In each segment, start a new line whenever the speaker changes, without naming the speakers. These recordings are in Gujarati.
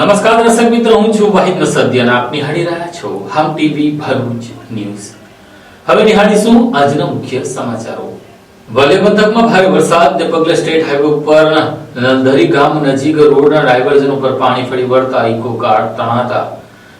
નમસ્કાર દર્શક મિત્રો, હું છું વાહિદ નસદી અને આપ નિહાળી રહ્યા છો હમ ટીવી ભરૂચ ન્યૂઝ। હવે નિહાળીશું આજના મુખ્ય સમાચારો। વલે પંથકમાં ભારે વરસાદને પગલે સ્ટેટ હાઈવે ઉપર નલધરી ગામ નજીક રોડના ડાયવર્ઝન ઉપર પાણી ફરી વળતા ઇકો કાર તણાતા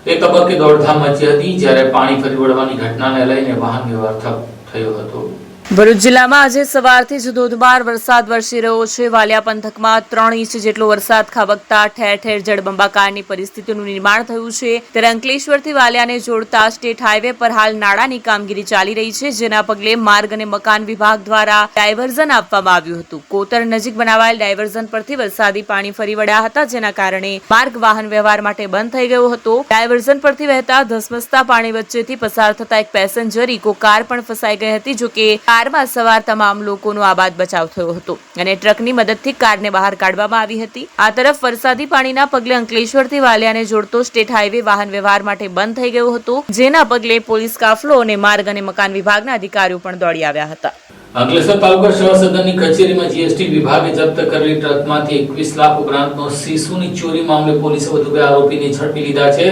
એક તબક્કે દોડધામ મચી હતી, જ્યારે પાણી ફરી વળવાની ઘટનાને લઈને વાહન વ્યવહાર ઠપ થયો હતો।
ભરૂચ જિલ્લામાં આજે સવારથી જ ધોધમાર વરસાદ વરસી રહ્યો છે। વાલિયા પંથકમાં 3 ઇંચ જેટલો વરસાદ ખાબકતા ઠેર ઠેર જળબંબાકારની પરિસ્થિતિનું નિર્માણ થયું છે। ત્યારે અંકલેશ્વરથી વાલિયાને જોડતા સ્ટેટ હાઈવે પર હાલ નાળાની કામગીરી ચાલી રહી છે, જેના પગલે માર્ગ અને મકાન વિભાગ દ્વારા ડાયવર્ઝન આપવામાં આવ્યું હતું। કોતર નજીક બનાવાયેલ ડાયવર્ઝન પરથી વરસાદી પાણી ફરી વળ્યા હતા, જેના કારણે માર્ગ વાહન વ્યવહાર માટે બંધ થઈ ગયો હતો। ડાયવર્ઝન પરથી વહેતા ધસમસતા પાણી વચ્ચેથી પસાર થતા એક પેસેન્જર ઇકો કાર પણ ફસાઈ ગઈ હતી, જો કે કારમાં સવાર તમામ લોકોનો આબાદ બચાવ થયો હતો અને ટ્રકની મદદથી કારને બહાર કાઢવામાં આવી હતી। આ તરફ વરસાદી પાણીના પગલે અંકલેશ્વરથી વાલિયાને જોડતો સ્ટેટ હાઈવે વાહન વ્યવહાર માટે બંધ થઈ ગયો હતો, જેના પગલે પોલીસ કાફલો અને માર્ગ અને મકાન વિભાગના અધિકારીઓ પણ દોડી આવ્યા હતા।
અંકલેશ્વર તાલુકા સેવા સદનની કચેરીમાં જીએસટી વિભાગે જપ્ત કરેલી ટ્રકમાંથી 21 લાખ ઉપરાંતનો શિશુની ચોરી મામલે પોલીસે વધુ 2 આરોપીને ઝડપી લીધા છે।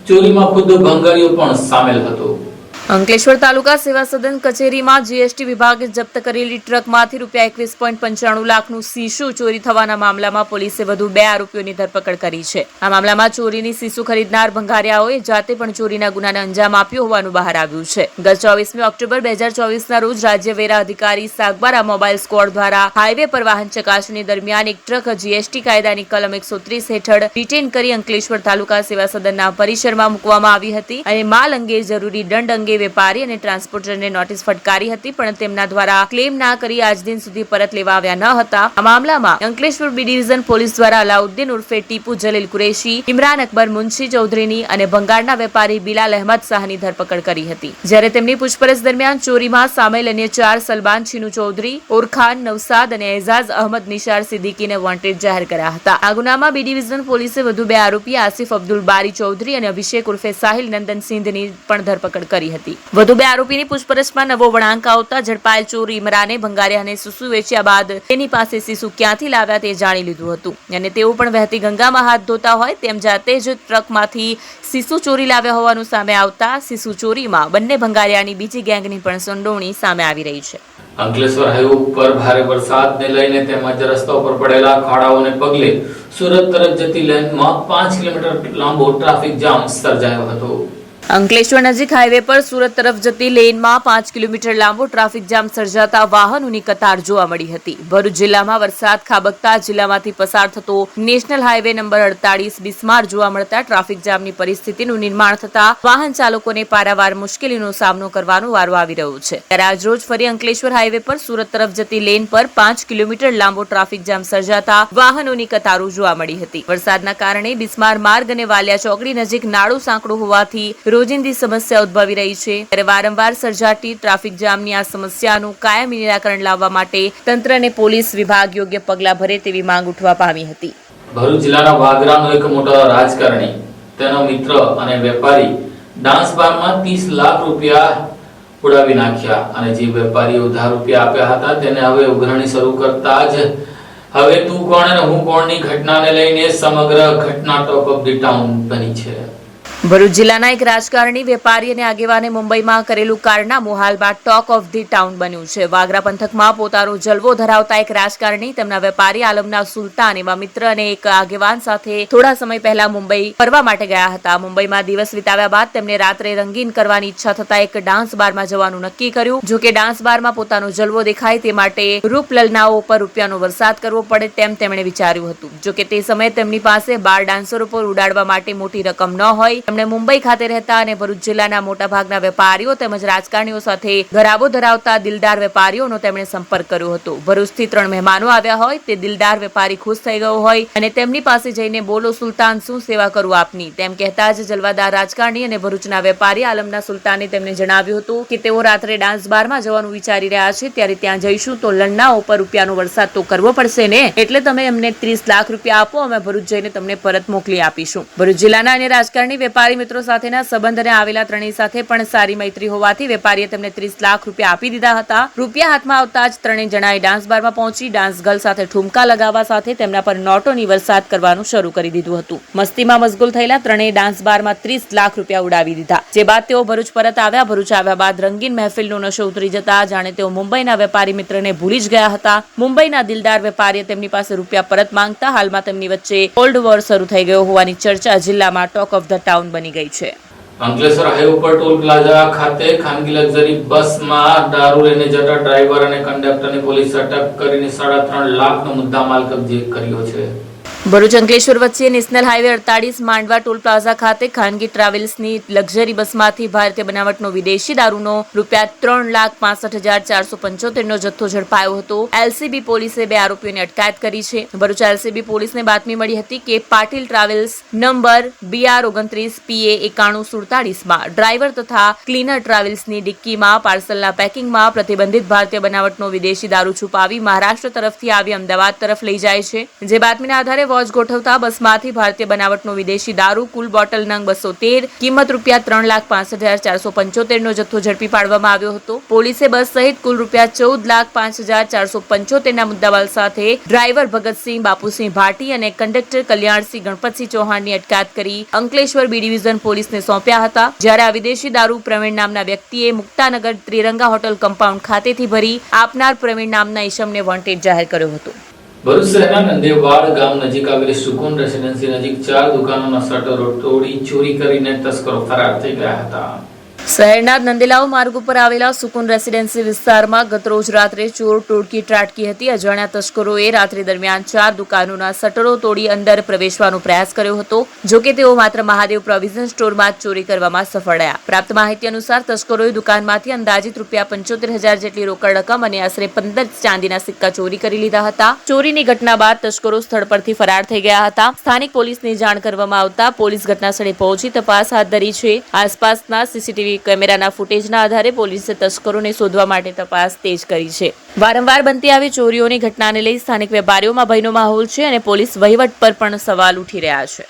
ચોરીમાં ખુદ ભંગારીઓ પણ સામેલ હતો।
અંકલેશ્વર તાલુકા સેવા સદન કચેરીમાં જીએસટી વિભાગે જપ્ત કરેલી ટ્રકમાંથી ₹21.95 લાખનું શીશુ ચોરી થવાના મામલામાં પોલીસે વધુ 2 આરોપીઓની ધરપકડ કરી છે। આ મામલામાં ચોરીની શીશુ ખરીદનાર ભંગારિયાઓએ જાતે પણ ચોરીના ગુનાને અંજામ આપ્યો હોવાનું બહાર આવ્યું છે। ગત 24 ઓક્ટોબર 2024ના રોજ રાજ્ય વેરા અધિકારી સાગબારા મોબાઈલ સ્ક્વોડ દ્વારા હાઈવે પર વાહન ચકાસણી દરમિયાન એક ટ્રક જીએસટી કાયદાની કલમ 130 હેઠળ ડિટેન કરી અંકલેશ્વર તાલુકા સેવા સદનના પરિસરમાં મૂકવામાં આવી હતી અને માલ અંગે જરૂરી દંડ અંગે વેપારી અને ટ્રાન્સપોર્ટરને નોટિસ ફટકારી હતી, પણ તેમના દ્વારા ક્લેમ ના કરી આજ દિન સુધી પરત લેવા આવ્યા ન હતા। આ મામલામાં અંકલેશ્વર બી ડિવિઝન પોલીસ દ્વારા અલાઉદ્દીન ઉર્ફે ટીપુ જલીલ કુરેશી, ઇમરાન અકબર મુનશી ચૌધરીની અને ભંગારના વેપારી બિલાલ અહેમદ શાહની ધરપકડ કરી હતી, જ્યારે તેમની પૂછપરછ દરમિયાન ચોરીમાં સામેલ અન્ય 4 સલમાન છીનુ ચૌધરી, ઓરખાન નવસાદ અને એઝાઝ અહમદ નિશાર સિદ્દીકીને વોન્ટેડ જાહેર કર્યા હતા। આ ગુનામાં બી ડિવિઝન પોલીસે વધુ 2 આરોપી આસિફ અબ્દુલ બારી ચૌધરી અને અભિષેક ઉર્ફે સાહિલ નંદન સિંધની પણ ધરપકડ કરી હતી। વધુ 2 આરોપીની પૂછપરછમાં નવો વળાંક આવતા ઝડપાયેલ ચોર ઇમરાને ભંગારિયાને શીશુ વેચ્યા બાદ તેની પાસે શીશુ ક્યાંથી લાવ્યા તે જાણી લીધું હતું અને તેઓ પણ વહેતી ગંગામાં હાથ ધોતા હોય તેમ જાતે જ ટ્રકમાંથી શીશુ ચોરી લાવ્યા હોવાનું સામે આવતા શીશુ ચોરીમાં બંને ભંગારિયાની બીજી ગેંગની પણ સંડોવણી સામે આવી રહી છે।
અંકલેશ્વર હાઈવે ઉપર ભારે વરસાદને લઈને તેમજ રસ્તા ઉપર પડેલા ખાડાઓને પગલે સુરત તરફ જતી લેનમાં 5 કિલોમીટર લાંબો ટ્રાફિક જામ સર્જાયો હતો।
અંકલેશ્વર નજીક હાઈવે પર સુરત તરફ જતી લેનમાં 5 કિલોમીટર લાંબો ટ્રાફિક જામ સર્જાતા વાહનોની કતાર જોવા મળી હતી। ભરૂચ જિલ્લામાં વરસાદ ખાબકતા જિલ્લામાંથી પસાર થતો નેશનલ હાઈવે નંબર 48 બિસ્માર જોવા મળતા ટ્રાફિક જામની પરિસ્થિતિનું નિર્માણ થતા વાહન ચાલકોને પારાવાર મુશ્કેલીનો સામનો કરવાનો વારો આવી રહ્યો છે। ત્યારે આજરોજ ફરી અંકલેશ્વર હાઈવે પર સુરત તરફ જતી લેન પર 5 કિલોમીટર લાંબો ટ્રાફિક જામ સર્જાતા વાહનોની કતારો જોવા મળી હતી। વરસાદના કારણે બિસ્માર માર્ગ અને વાલિયા ચોકડી નજીક નાળું સાંકડું હોવાથી રોજિંદી સમસ્યા ઉદ્ભવી રહી છે। ત્યારે વારંવાર સર્જાતી ટ્રાફિક જામની આ સમસ્યાનું કાયમી નિરાકરણ લાવવા માટે તંત્ર અને પોલીસ વિભાગ યોગ્ય પગલાં ભરે તેવી માંગ ઉઠવા પામી હતી।
ભરૂચ જિલ્લાના વાગરાનો એક મોટો રાજકારણી, તેનો મિત્ર અને વેપારી ડાન્સ બારમાં 30 લાખ રૂપિયા ઉડાવી નાખ્યા અને જે વેપારીએ ઉધાર રૂપિયા આપ્યા હતા તેને હવે ઉઘરાણી શરૂ કરતા જ હવે તું કોણ અને હું કોણની ઘટનાને લઈને સમગ્ર ઘટના ટોક ઓફ ધી ટાઉન બની છે।
ભરૂચ જિલ્લાના એક રાજકારણી, વેપારી અને આગેવાને મુંબઈમાં કરેલું કારનામું હાલ બાદ ટોક ઓફ ધી ટાઉન બન્યું છે। વાગરા પંથકમાં પોતાનો જલવો ધરાવતા એક રાજકારણી તેમના વેપારી આલમના સુલતાન એવા મિત્ર અને એક આગેવાન સાથે થોડા સમય પહેલા મુંબઈ ફરવા માટે ગયા હતા। મુંબઈમાં દિવસ વિતાવ્યા બાદ તેમને રાત્રે રંગીન કરવાની ઈચ્છા થતા એક ડાન્સ બારમાં જવાનું નક્કી કર્યું। જો કે ડાન્સ બારમાં પોતાનો જલવો દેખાય તે માટે રૂપલલનાઓ પર રૂપિયાનો વરસાદ કરવો પડે તેમ તેમણે વિચાર્યું હતું। જો કે તે સમયે તેમની પાસે બાર ડાન્સરો પર ઉડાડવા માટે મોટી રકમ ન હોય। તેમણે મુંબઈ ખાતે રહેતા અને ભરૂચ જિલ્લાના મોટાભાગના વેપારીઓ તેમજ રાજકારણીઓ સાથે ઘરાવો ધરાવતા દિલદાર વેપારીઓનો તેમણે સંપર્ક કર્યો હતો। ભરૂચથી 3 મહેમાનો આવ્યા હોય તે દિલદાર વેપારી ખુશ થઈ ગયો હોય અને તેમની પાસે જઈને બોલો સુલતાન, શું સેવા કરું આપની તેમ કહેતા જ જલવાદાર રાજકારણી અને ભરૂચના વેપારી આલમના સુલતાને તેમને જણાવ્યું હતું કે તેઓ રાત્રે ડાન્સ બારમાં જવાનું વિચારી રહ્યા છે, ત્યારે ત્યાં જઈશું તો લણનાઓ પર રૂપિયાનો વરસાદ તો કરવો પડશે ને, એટલે તમે અમને 30 લાખ રૂપિયા આપો, અમે ભરૂચ જઈને તમને પરત મોકલી આપીશું। ભરૂચ જિલ્લાના અને રાજકારણી વેપારી મિત્રો સાથેના સંબંધ અને આવેલા ત્રણેય સાથે પણ સારી મૈત્રી હોવાથી વેપારીએ તેમને 30 લાખ રૂપિયા આપી દીધા હતા. રૂપિયા હાથમાં આવતા જ ત્રણેય જણાએ ડાન્સ બારમાં પહોંચી ડાન્સ ગર્લ સાથે ઠુમકા લગાવવા સાથે તેમના પર નોટોની વરસાદ કરવાનું શરૂ કરી દીધું હતું. મસ્તીમાં મશગુલ થયેલા ત્રણેય ડાન્સ બારમાં 30 લાખ રૂપિયા ઉડાવી દીધા. જે બાદ તેઓ ભરૂચ પરત આવ્યા. ભરૂચ આવ્યા બાદ રંગીન મહેફિલનો નશો ઉતરી જતા જાણે તેઓ મુંબઈના વેપારી મિત્રને ભૂલી જ ગયા હતા. મુંબઈના દિલદાર વેપારીએ તેમની પાસે રૂપિયા પરત માંગતા હાલમાં તેમની વચ્ચે કોલ્ડ વોર શરૂ થઈ ગયો હોવાની ચર્ચા જિલ્લામાં ટોક ઓફ ધ ટાઉન બની ગઈ છે.
અંકલેશ્વર હાઈવે પર ટોલ પ્લાઝા ખાતે ખાનગી લક્ઝરી બસમાં દારૂ લઈને જતા ડ્રાઈવર અને કંડક્ટરને પોલીસે અટક કરીને 3.5 લાખનો મુદ્દામાલ કબજે કર્યો છે.
ભરૂચ અંકલેશ્વર વચ્ચે નેશનલ હાઈવે 48 માંડવા ટોલ પ્લાઝા ખાતે ખાનગી ટ્રાવેલ્સની લક્ઝરી બસમાંથી ભારતીય બનાવટનો વિદેશી દારૂનો રૂપિયા 3,65,475 નો જથ્થો ઝડપાયો હતો. એલસીબી પોલીસે 2 આરોપીઓની અટકાયત કરી છે. ભરૂચ એલસીબી પોલીસને બાતમી મળી હતી કે Patil travels number BR 29 PA 9147 માં ડ્રાઈવર તથા ક્લીનર ટ્રાવેલ્સની ડિક્કીમાં પાર્સલના પેકિંગમાં પ્રતિબંધિત ભારતીય બનાવટનો વિદેશી દારૂ છુપાવી મહારાષ્ટ્ર તરફથી આવી અમદાવાદ તરફ લઈ જાય છે. જે બાતમીના આધારે વોચ ગોઠવતા બસમાંથી ભારતીય બનાવટનો વિદેશી દારૂ કુલ બોટલ નંગ 213 કિંમત રૂપિયા 3,65,475 નો જથ્થો ઝડપી પાડવામાં આવ્યો હતો. પોલીસે બસ સહિત કુલ રૂપિયા 14,05,475 ના મુદ્દામાલ સાથે ડ્રાઈવર ભગતસિંહ બાપુસિંહ ભાટી અને કંડક્ટર કલ્યાણસિંહ ગણપતસિંહ ચૌહાણની અટકાયત કરી અંકલેશ્વર બી ડિવિઝન પોલીસને સોંપ્યા હતા. જ્યારે આ વિદેશી દારૂ પ્રવીણ નામના વ્યક્તિએ મુક્તાનગર ત્રિરંગા હોટલ કમ્પાઉન્ડ ખાતેથી ભરી આપનાર પ્રવીણ નામના ઈસમને વોન્ટેડ જાહેર કર્યો હતો.
ભરૂચ શહેરના નંદેવાડ ગામ નજીક આવેલી સુકૂન રેસિડેન્સી નજીક 4 દુકાનોના શટરો તોડી ચોરી કરીને તસ્કરો ફરાર થઈ ગયા હતા. શહેરના નંદેલાવ માર્ગ ઉપર આવેલા સુકૂન રેસિડેન્સી વિસ્તારમાં ગતરોજ રાત્રે ચોર ટોળકી ત્રાટકી હતી. અજાણ્યા તસ્કરોએ રાત્રિ દરમિયાન 4 દુકાનોના શટરો તોડી અંદર પ્રવેશવાનો પ્રયાસ કર્યો હતો. જોકે તેઓ માત્ર મહાદેવ પ્રોવિઝન સ્ટોરમાં જ ચોરી કરવામાં સફળ રહ્યા. પ્રાપ્ત માહિતી અનુસાર તસ્કરોએ દુકાનમાંથી અંદાજિત રૂપિયા 75,000 જેટલી રોકડ રકમ અને આશરે 15 ચાંદીના સિક્કા ચોરી કરી લીધા હતા. ચોરીની ઘટના બાદ તસ્કરો સ્થળ પરથી ફરાર થઈ ગયા હતા. સ્થાનિક પોલીસને જાણ કરવામાં આવતા પોલીસ ઘટનાસ્થળે પહોંચી તપાસ હાથ ધરી છે. આસપાસના સીસીટીવી કેમેરાના ફૂટેજના આધારે પોલીસે તસ્કરોને શોધવા માટે તપાસ તેજ કરી છે. વારંવાર બનતી આવી ચોરીઓની ઘટનાને લઈ સ્થાનિક વેપારીઓમાં ભયનો માહોલ છે અને પોલીસ વહીવટ પર પણ સવાલ ઉઠી રહ્યા છે.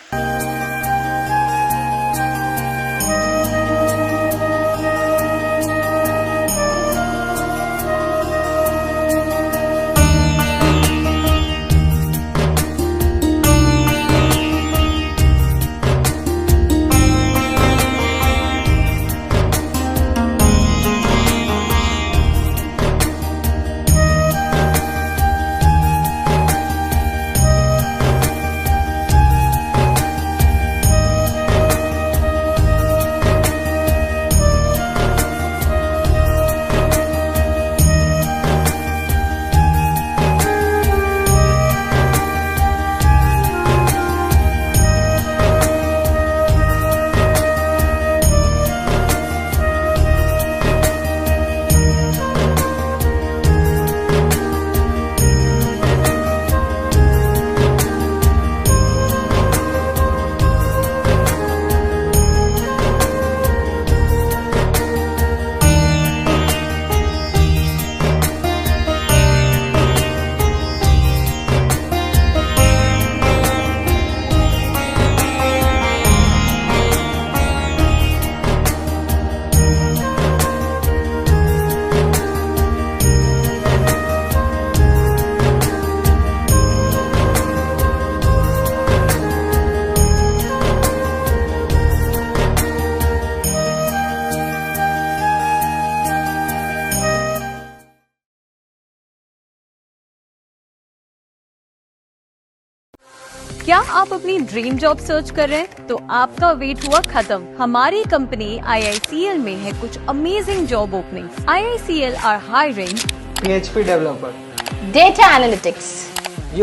क्या आप अपनी ड्रीम जॉब सर्च कर रहे हैं? तो आपका वेट हुआ खत्म. हमारी कंपनी IICL में है कुछ amazing job openings. IICL are hiring
PHP developer,
Data Analytics,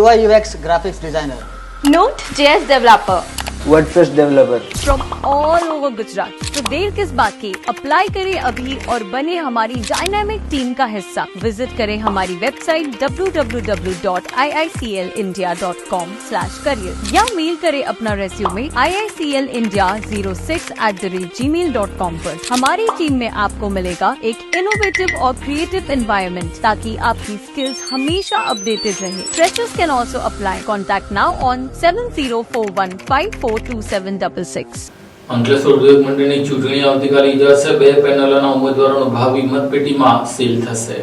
UI UX graphics designer,
Node.js developer,
WordPress developer.
from all over Gujarat. तो देर किस बात की? अप्लाई करें अभी और बने हमारी डायनामिक टीम का हिस्सा. विजिट करें हमारी वेबसाइट www.iiclindia.com/career या मेल करें अपना रेज्यूमे iiclindia06@gmail.com पर. हमारी टीम में आपको मिलेगा एक इनोवेटिव और क्रिएटिव एनवायरनमेंट ताकि आपकी स्किल्स हमेशा अपडेटेड रहे. Freshers can also apply. Contact now on 7041542766.
Ankleshwar ઉદ્યોગ મંડળની ચૂંટણી આવતીકાલે યોજાશે. 2 પેનલોના ઉમેદવારોનો ભાવિ મતપેટીમાં સીલ થશે.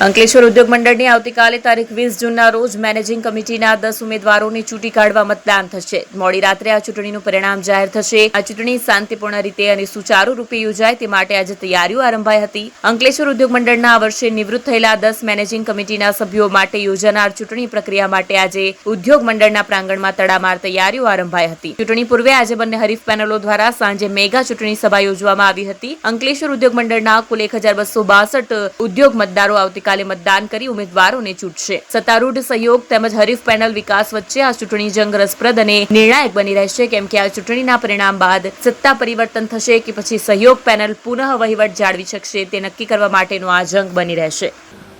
અંકલેશ્વર ઉદ્યોગ મંડળની આવતીકાલે તારીખ 20 જૂનના રોજ મેનેજિંગ કમિટીના 10 ઉમેદવારોની ચૂંટી કાઢવા મતદાન થશે. મોડી રાત્રે આ ચૂંટણીનું પરિણામ જાહેર થશે. આ ચૂંટણી શાંતિપૂર્ણ રીતે અને સુચારુ રૂપે યોજાય તે માટે આજે તૈયારીઓ આરંભાઈ હતી. અંકલેશ્વર ઉદ્યોગ મંડળના આ વર્ષે નિવૃત્ત થયેલા 10 મેનેજિંગ કમિટીના સભ્યો માટે યોજાનાર ચૂંટણી પ્રક્રિયા માટે આજે ઉદ્યોગ મંડળના પ્રાંગણમાં તડામાર તૈયારીઓ આરંભાઈ હતી. ચૂંટણી પૂર્વે આજે બંને હરીફ પેનલો દ્વારા સાંજે મેગા ચૂંટણી સભા યોજવામાં આવી હતી. અંકલેશ્વર ઉદ્યોગ મંડળના કુલ 1262 ઉદ્યોગ મતદારો આવતીકાલે મતદાન કરી ઉમેદવારોને ચૂંટશે. સત્તારૂઢ સહયોગ તેમજ હરીફ પેનલ વિકાસ વચ્ચે આ ચૂંટણી જંગ રસપ્રદ અને નિર્ણાયક બની રહેશે, કેમ કે આ ચૂંટણીના પરિણામ બાદ સત્તા પરિવર્તન થશે કે પછી સહયોગ પેનલ પુનઃ વહીવટ જાળવી શકશે તે નક્કી કરવા માટેનો આ જંગ બની રહેશે.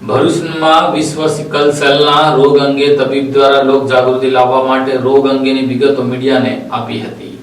ભરૂચમાં વિશ્વ સિકલ સેલના રોગ અંગે તબીબ દ્વારા લોક જાગૃતિ લાવવા માટે રોગ અંગેની વિગતો મીડિયાને આપી હતી.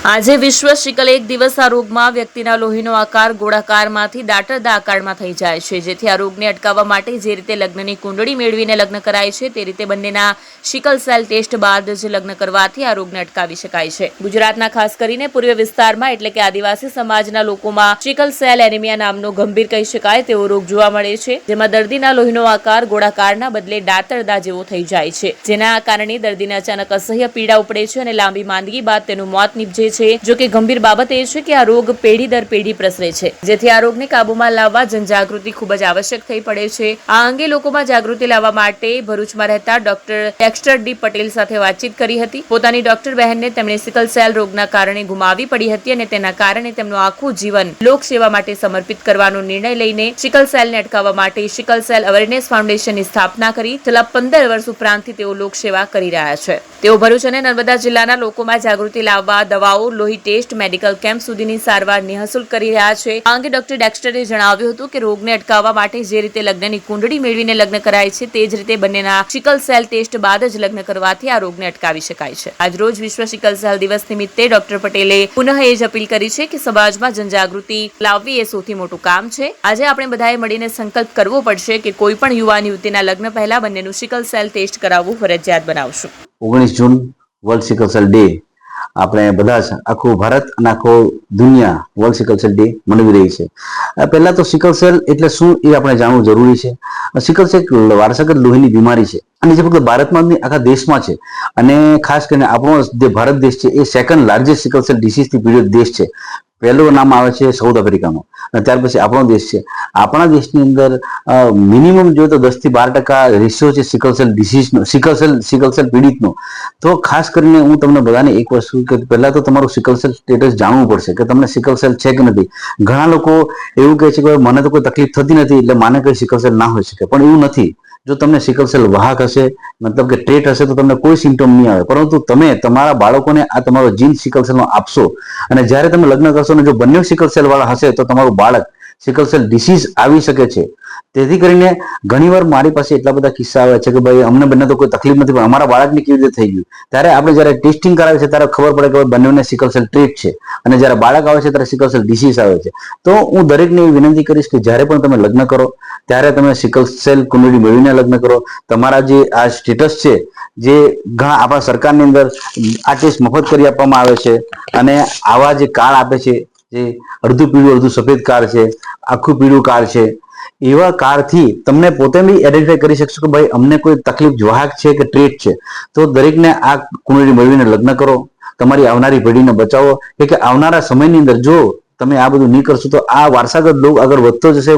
આજે વિશ્વ સિકલ એક દિવસ આ રોગમાં વ્યક્તિના લોહીનો આકાર ગોળાકારમાંથી દાંતરડા આકારમાં થઈ જાય છે, જેથી આ રોગને અટકાવવા માટે જે રીતે લગ્નની કુંડળી મેળવીને લગ્ન કરાય છે તે રીતે બંનેના સિકલ સેલ ટેસ્ટ બાદ જ લગ્ન કરવાથી આ રોગને અટકાવી શકાય છે. ગુજરાતના ખાસ કરીને પૂર્વ વિસ્તારમાં એટલે કે આદિવાસી સમાજના લોકોમાં સિકલ સેલ એનિમિયા નામનો ગંભીર કહી શકાય તેવો રોગ જોવા મળે છે, જેમાં દર્દીના લોહીનો આકાર ગોળાકારના બદલે દાંતરડા જેવો થઈ જાય છે, જેના કારણે દર્દીને અચાનક અસહ્ય પીડા ઉપડે છે અને લાંબી માંદગી બાદ તેનું મોત નીપજે છે. જો કે ગંભીર બાબત એ છે કે આ રોગ પેઢી દર પેઢી પ્રસરે છે, જેથી આ રોગને કાબૂમાં લાવવા જનજાગૃતિ ખૂબ જ આવશ્યક થઈ પડે છે. આ અંગે લોકોમાં જાગૃતિ લાવવા માટે ભરૂચમાં રહેતા ડોક્ટર ડેક્સ્ટર ડી પટેલ સાથે વાતચીત કરી હતી. પોતાની ડોક્ટર બહેનને તેમણે સિકલ સેલ રોગના કારણે ગુમાવી પડી હતી અને તેના કારણે તેમનું આખું જીવન લોકસેવા માટે સમર્પિત કરવાનો નિર્ણય લઈને સિકલ સેલને અટકાવવા માટે સિકલ સેલ અવેરનેસ ફાઉન્ડેશનની સ્થાપના કરી. છેલ્લા 15 વર્ષ ઉપરાંતથી તેઓ લોકસેવા કરી રહ્યા છે. તેઓ ભરૂચ અને નર્મદા જિલ્લાના લોકોમાં જાગૃતિ લાવવા દવાઓ, લોહી ટેસ્ટ, મેડિકલ કેમ્પ સુધીની સારવાર નિઃશુલ્ક કરી રહ્યા છે. આ અંગે ડોક્ટર ડેક્સ્ટરે જણાવ્યું હતું કે રોગને અટકાવવા માટે જે રીતે લગ્નની કુંડળી મેળવીને લગ્ન કરાય છે તે જ રીતે બંનેના સિકલ સેલ ટેસ્ટ બાદ જ લગ્ન કરવાથી આ રોગને અટકાવી શકાય છે. આજરોજ વિશ્વ સિકલ સેલ દિવસ નિમિત્તે ડોક્ટર પટેલે પુનઃ એ જ અપીલ કરી છે કે સમાજમાં જનજાગૃતિ લાવવી એ સૌથી મોટું કામ છે. આજે આપણે બધાએ મળીને સંકલ્પ કરવો પડશે કે કોઈ પણ યુવાન યુવતીના લગ્ન પહેલા બંનેનું સિકલ સેલ ટેસ્ટ કરાવવું ફરજિયાત બનાવશું.
19 જૂન વર્લ્ડ સિકલ સેલ ડે આપણે બધા જ આખું ભારત અને આખો દુનિયા વર્લ્ડ સિકલ સેલ ડે મનાવી રહી છે. પહેલા તો સિકલ સેલ એટલે શું એ આપણે જાણવું જરૂરી છે. સિકલ સેલ વારસાગત લોહીની બીમારી છે અને જે ફક્ત ભારતમાં નહીં આખા દેશમાં છે અને ખાસ કરીને આપણો જે ભારત દેશ છે એ સેકન્ડ લાર્જેસ્ટ સિકલ સેલ ડિસીઝથી પીડિત દેશ છે. પહેલું નામ આવે છે સાઉથ આફ્રિકાનો અને ત્યાર પછી આપણો દેશ છે. આપણા દેશની અંદર મિનિમમ જોઈએ તો 10 થી 12% રેશિયો છે સિકલ સેલ ડિસીઝનો, સિકલ સેલ પીડિતનો. તો ખાસ કરીને હું તમને બધાને એક વસ્તુ કે પહેલા તો તમારું સિકલ સેલ સ્ટેટસ જાણવું પડશે કે તમને સિકલ સેલ છે કે નથી. ઘણા લોકો એવું કહે છે કે મને તો કોઈ તકલીફ થતી નથી એટલે માને કોઈ સિકલ સેલ ના હોઈ શકે, પણ એવું નથી. જો તમને સિકલ સેલ વાહક હશે, મતલબ કે ટ્રેટ હશે, તો તમને કોઈ સિમ્ટમ નહીં આવે, પરંતુ તમે તમારા બાળકોને આ તમારો જીન સિકલ સેલનો આપશો અને જ્યારે તમે લગ્ન કરશો અને જો બંને સિકલ સેલ વાળા હશે તો તમારું બાળક સિકલ સેલ ડિસીઝ આવી શકે છે. તેથી કરીને ઘણીવાર મારી પાસે એટલા બધા કિસ્સા આવે છે કે ભાઈ અમને બંને તો કોઈ તકલીફ નથી પણ અમારા બાળકને કેવી રીતે થઈ ગયું. ત્યારે આપણે જ્યારે ટેસ્ટિંગ કરાવે છે ત્યારે ખબર પડે કે બંનેને સિકલ સેલ ટ્રેટ છે અને જ્યારે બાળક આવે છે ત્યારે સિકલ સેલ ડિસીઝ આવે છે. તો હું દરેકને એવી વિનંતી કરીશ કે જ્યારે પણ તમે લગ્ન કરો ત્યારે તમે સિકલ સેલ કુંડળી મેળવીને લગ્ન કરો. તમારા જે આ સ્ટેટસ છે જે ઘણા આપણા સરકારની અંદર આ ટેસ્ટ મફત કરી આપવામાં આવે છે અને આવા જે કાર્ડ આપે છે, જે અડધું પીળું અડધું સફેદ કાર્ડ છે, આખું પીળું કાર્ડ છે, એવા કાર્ડથી તમને પોતે બી આઈડેન્ટિફાઈ કરી શકશો કે ભાઈ અમને કોઈ તકલીફ વાહક છે કે ટ્રેટ છે. તો દરેકને આ કુંડળી મેળવીને લગ્ન કરો, તમારી આવનારી પેઢીને બચાવો. કે આવનારા સમયની અંદર જો તમે આ બધું નહીં કરશો તો આ વારસાગત રોગ આગળ વધતો જશે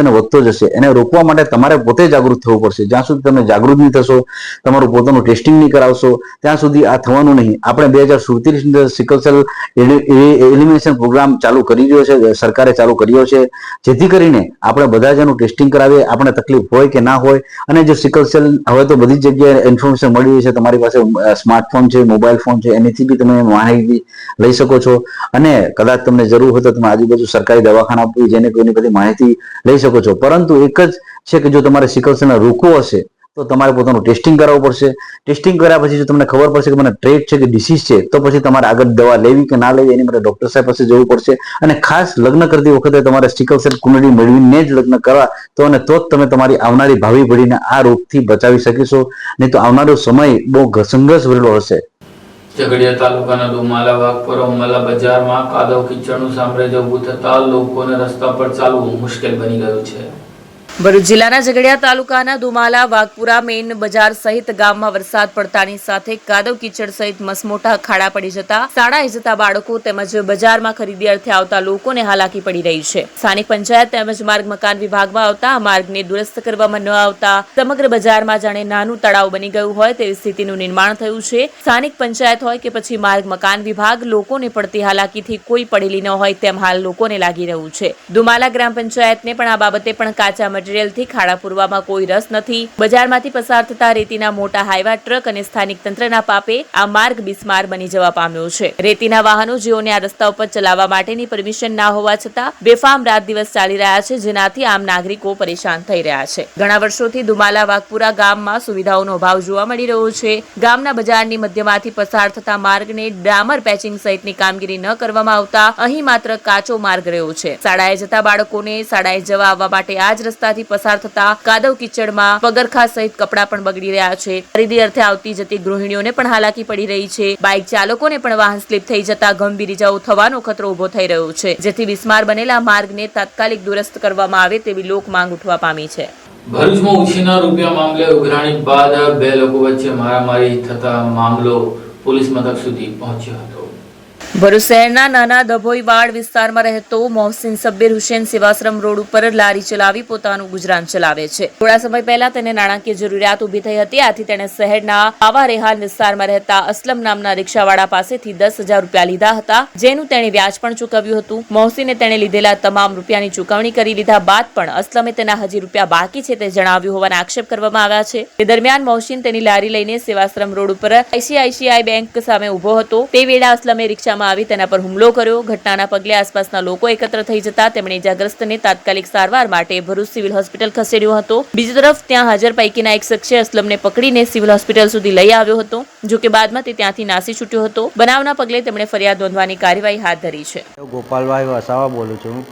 અને વધતો જશે. એને રોકવા માટે તમારે પોતે જાગૃત થવું પડશે. જ્યાં સુધી તમે જાગૃત નહીં થશો, તમારું પોતાનું ટેસ્ટિંગ નહીં કરાવશો, ત્યાં સુધી આ થવાનું નહીં. આપણે 2037 ની અંદર સિકલ સેલ એલિમિનેશન પ્રોગ્રામ ચાલુ કરી રહ્યો છે, સરકારે ચાલુ કર્યો છે, જેથી કરીને આપણે બધા જ એનું ટેસ્ટિંગ કરાવીએ, આપણે તકલીફ હોય કે ના હોય. અને જો સિકલ સેલ હવે તો બધી જગ્યાએ ઇન્ફોર્મેશન મળી રહી છે, તમારી પાસે સ્માર્ટફોન છે, મોબાઈલ ફોન છે, એનીથી બી તમે માહિતી લઈ શકો છો અને કદાચ તમને જરૂર તો તમે આજુબાજુ સરકારી દવાખાના આપી જેને કોઈની બધી માહિતી લઈ શકો છો. પરંતુ એક જ છે કે જો તમારે સિકલ સેલને રોકવો હશે તો તમારે પોતાનું ટેસ્ટિંગ કરાવવું પડશે. ટેસ્ટિંગ કર્યા પછી જો તમને ખબર પડશે કે મને ટ્રેટ છે કે ડિસીઝ છે તો પછી તમારે આગળ દવા લેવી કે ના લેવી એની માટે ડોક્ટર સાહેબ પાસે જવું પડશે. અને ખાસ લગ્ન કરતી વખતે તમારે સિકલ સેલ કુંડળી મેળવીને જ લગ્ન કરવા તો જ તમે તમારી આવનારી ભાવિ પેઢીને આ રોગથી બચાવી શકીશો. નહીં તો આવનારો સમય બહુ સંઘર્ષ ભરેલો હશે.
ઝઘડિયા તાલુકાના ડુમાલા વાઘપુરા ઉમલા બજારમાં કાદવ કીચડનું સામ્રાજ્ય ઊભું થતા લોકોને રસ્તા પર ચાલવું મુશ્કેલ બની ગયું છે.
ભરૂચ જિલ્લાના ઝઘડિયા તાલુકાના દુમાલા વાઘપુરા મેઇન બજાર સહિત ગામમાં વરસાદ પડતાની સાથે કાદવ કીચડ સહિત મસમોટા ખાડા પડી જતા શાળાએ જતા બાળકો તેમજ બજારમાં ખરીદી અર્થે આવતા લોકોને હાલાકી પડી રહી છે. સ્થાનિક પંચાયત તેમજ માર્ગ મકાન વિભાગમાં આવતા આ માર્ગને દુરસ્ત કરવામાં ન આવતા સમગ્ર બજારમાં જાણે નાનું તળાવ બની ગયું હોય તેવી સ્થિતિનું નિર્માણ થયું છે. સ્થાનિક પંચાયત હોય કે પછી માર્ગ મકાન વિભાગ લોકોને પડતી હાલાકીથી કોઈ પડેલી ન હોય તેમ હાલ લોકોને લાગી રહ્યું છે. દુમાલા ગ્રામ પંચાયતને પણ આ બાબતે પણ કાચા મટીરીયલથી ખાડા પૂરવામાં કોઈ રસ નથી. બજારમાંથી પસાર થતા રેતીના મોટા હાઈવા ટ્રક અને સ્થાનિક તંત્રના પાપે આ માર્ગ બિસ્માર બની જવા પામ્યો છે. રેતીના વાહનો જેઓને આ રસ્તા ઉપર ચલાવવા માટેની પરમિશન ના હોવા છતાં બેફામ રાત દિવસ ચાલી રહ્યા છે, જેનાથી આમ નાગરિકો પરેશાન થઈ રહ્યા છે. ઘણા વર્ષોથી દુમાલા વાઘપુરા ગામમાં સુવિધાઓનો અભાવ જોવા મળી રહ્યો છે. ગામના બજારની મધ્યમાંથી પસાર થતા માર્ગને ડામર પેચિંગ સહિતની કામગીરી ન કરવામાં આવતા અહીં માત્ર કાચો માર્ગ રહ્યો છે. શાળાએ જતા બાળકોને શાળાએ જવા આવવા માટે આ જ રસ્તાથી પસાર થતા કાદવ કીચડમાં પગરખા સહિત કપડા પણ બગડી રહ્યા છે. ખરીદી અર્થે આવતી જતી ગૃહિણીઓને પણ હાલાકી પડી રહી છે. બાઇક ચાલકોને પણ વાહન સ્લીપ થઈ જતા ગંભીર ઇજાઓ થવાનો ખતરો ઉભો થઈ રહ્યો છે, જેથી બિસ્માર બનેલા માર્ગને તાત્કાલિક દુરસ્ત કરવામાં આવે તેવી લોક માંગ ઉઠવા પામી છે.
ભરૂચમાં ઉછીના રૂપિયા મામલે ઉઘરાણી બાદ બે લોકો વચ્ચે મારામારી થતા મામલો પોલીસ મથક સુધી પહોંચ્યો હતો.
ભરૂચ શહેરના નાના દભોઈવાડ વિસ્તારમાં રહેતો મોહસિન સબ્બીર હુસેન સેવાશ્રમ રોડ ઉપર લારી ચલાવી પોતાનું ગુજરાન ચલાવે છે. થોડા સમય પહેલા તેને નાણાકીય જરૂરિયાત ઊભી થઈ હતી. આથી તેણે શહેરના આવા રેહાન વિસ્તારમાં રહેતા અસલમ નામના રિક્ષાવાળા પાસેથી 10,000 રૂપિયા લીધા હતા, જેનું તેણે વ્યાજ પણ ચૂકવ્યું હતું. મોહસિને તેણે લીધેલા તમામ રૂપિયાની ચૂકવણી કરી લીધા બાદ પણ અસલમે તેના હજી રૂપિયા બાકી છે તે જણાવ્યું હોવાના આક્ષેપ કરવામાં આવ્યા છે. તે દરમિયાન મોહસિન તેની લારી લઈને સેવાશ્રમ રોડ ઉપર ICICI બેંક સામે ઉભો હતો. તે વેળા અસલમે રિક્ષામાં આવી તેના પર હુમલો કર્યો. ઘટનાના પગલે આસપાસના લોકો એકત્ર થઈ જતા તેમણે ઇજાગ્રસ્તને તાત્કાલિક સારવાર માટે ભરૂચ સિવિલ હોસ્પિટલ ખસેડ્યો હતો. બીજી તરફ ત્યાં હાજર પૈકીના એક શખ્સે અસલમને પકડીને સિવિલ હોસ્પિટલ સુધી લઈ આવ્યો હતો, જો કે બાદમાં તે ત્યાંથી નાસી છૂટ્યો હતો. બનાવના પગલે તેમણે ફરિયાદ નોંધવાની કાર્યવાહી હાથ ધરી છે.
ગોપાલભાઈ વસાવા બોલું છું.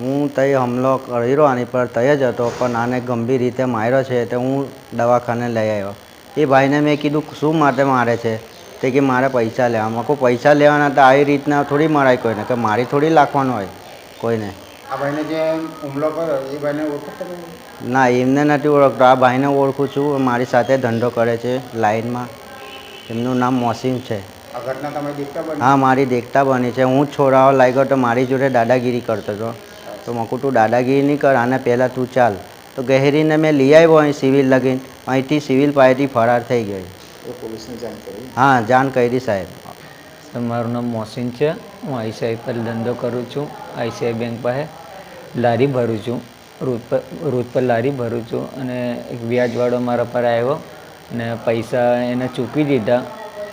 હું તઈ હુમલો કર્યો આની પર તય જ હતો, પણ આને ગંભીર રીતે માર્યો છે તો હું દવાખાને લઈ આવ્યો. એ ભાઈને મેં કીધું શું માટે મારે છે, તે કે મારે પૈસા લેવા. કોઈ પૈસા લેવાના તો આવી રીતના થોડી મરાય કોઈને, કે મારી થોડી લાખવાનું હોય કોઈને.
આ ભાઈને જે હુમલો કર્યો એ ભાઈને ઓળખો?
ના, એમને નથી ઓળખતો. આ ભાઈને ઓળખું છું, મારી સાથે ધંધો કરે છે લાઈનમાં. એમનું નામ મોહસિન છે.
આ ઘટના તમે દેખતા બની?
હા, મારી દેખતા બની છે. હું જ છોડાવવા લાગ્યો તો મારી જોડે દાદાગીરી કરતો હતો. તો મકું તું દાદાગીરી નહીં કર, આને પહેલાં તું ચાલ. તો ગહેરીને મેં લઈ આવ્યો અહીં સિવિલ લગીને. અહીંથી સિવિલ પાસેથી ફરાર થઈ ગઈ.
પોલીસને જાણ કરી?
હા, જાણ કરી સાહેબ.
મારું નામ મોહસિન છે. હું ICICI પર ધંધો કરું છું. ICICI બેંક પાસે લારી ભરું છું. રોડ પર લારી ભરું છું. અને એક વ્યાજવાળો મારા પર આવ્યો અને પૈસા એને ચૂકવી દીધા.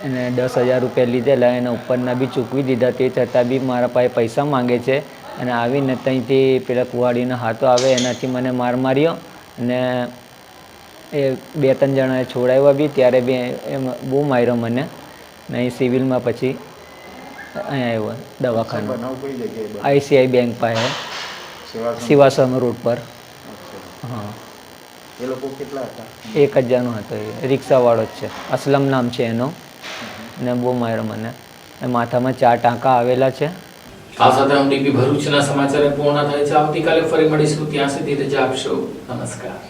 એને 10,000 રૂપિયા લીધેલા, એના ઉપરના બી ચૂકવી દીધા. તે છતાં બી મારા પાસે પૈસા માંગે છે. અને આવીને ત્યાંથી પેલા કુવાડીના હાથો આવે એનાથી મને માર માર્યો. અને એ 2-3 જણાએ છોડાવ્યા બી, ત્યારે બી એમ બહુ માર્યો મને. ને અહીં સિવિલમાં પછી અહીંયા આવ્યો દવાખાનું ICICI બેંક પાસે સેવાશ્રમ રોડ પર. હા.
એ લોકો કેટલા હતા?
1 જ જણો હતો. એ રિક્ષાવાળો જ છે, અસલમ નામ છે એનો. ને બહુ માર્યો મને. માથામાં 4 ટાંકા આવેલા છે.
આ સાથે MTV ભરૂચના સમાચાર પૂર્ણ થાય છે. આવતીકાલે ફરી મળીશું. ત્યાં સુધી રજા આપશો. નમસ્કાર.